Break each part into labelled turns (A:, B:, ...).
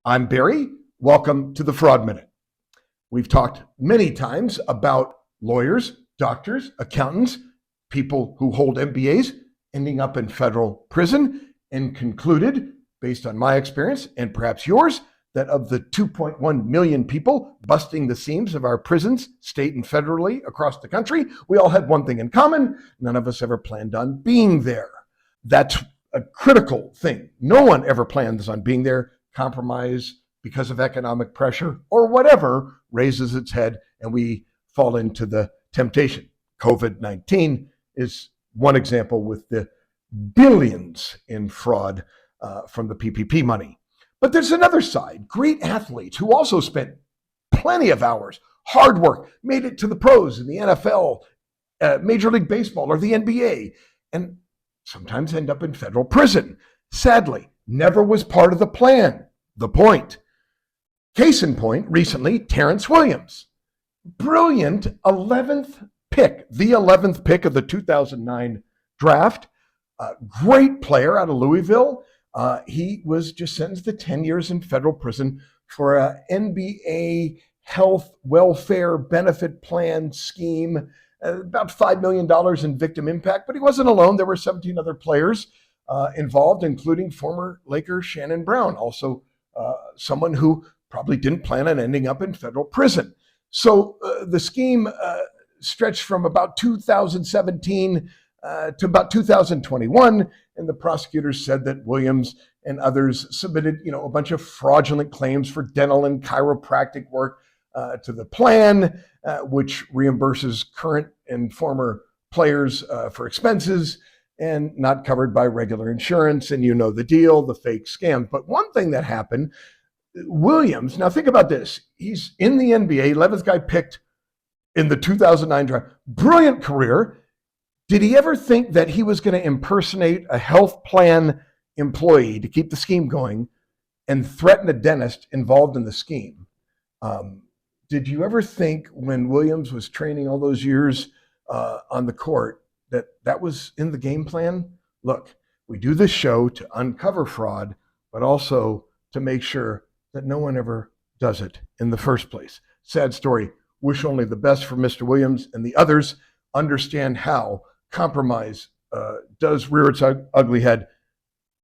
A: I'm Barry. Welcome to the Fraud Minute. We've talked many times about lawyers, doctors, accountants, people who hold MBAs ending up in federal prison, and concluded, based on my experience and perhaps yours, that of the 2.1 million people busting the seams of our prisons, state and federally, across the country, we all had one thing in common: none of us ever planned on being there. That's a critical thing. No one ever plans on being there. Compromise because of economic pressure or whatever raises its head, and we fall into the temptation. COVID-19 is one example, with the billions in fraud from the PPP money. But there's another side. Great athletes who also spent plenty of hours, hard work, made it to the pros in the NFL, Major League Baseball, or the NBA, and sometimes end up in federal prison. Sadly, never was part of the plan, the point. Case in point, recently, Terrence Williams. Brilliant 11th pick, the 11th pick of the 2009 draft. Great player out of Louisville. He was just sentenced to 10 years in federal prison for an NBA health welfare benefit plan scheme, about $5 million in victim impact. But he wasn't alone. There were 17 other players involved, including former Laker Shannon Brown, also someone who probably didn't plan on ending up in federal prison. So the scheme stretched from about 2017 to about 2021, and the prosecutors said that Williams and others submitted, a bunch of fraudulent claims for dental and chiropractic work to the plan, which reimburses current and former players for expenses and not covered by regular insurance. And you know the deal, the fake scam. But one thing that happened, Williams, now think about this. He's in the NBA, 11th guy picked in the 2009 draft. Brilliant career. Did he ever think that he was going to impersonate a health plan employee to keep the scheme going and threaten a dentist involved in the scheme? Did you ever think, when Williams was training all those years on the court, that that was in the game plan? Look, we do this show to uncover fraud, but also to make sure that no one ever does it in the first place. Sad story. Wish only the best for Mr. Williams and the others. Understand how compromise does rear its ugly head.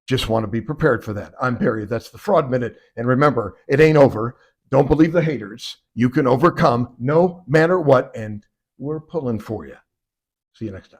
A: Just want to be prepared for that. I'm Barry. That's the Fraud Minute. And remember, it ain't over. Don't believe the haters. You can overcome no matter what, and we're pulling for you. See you next time.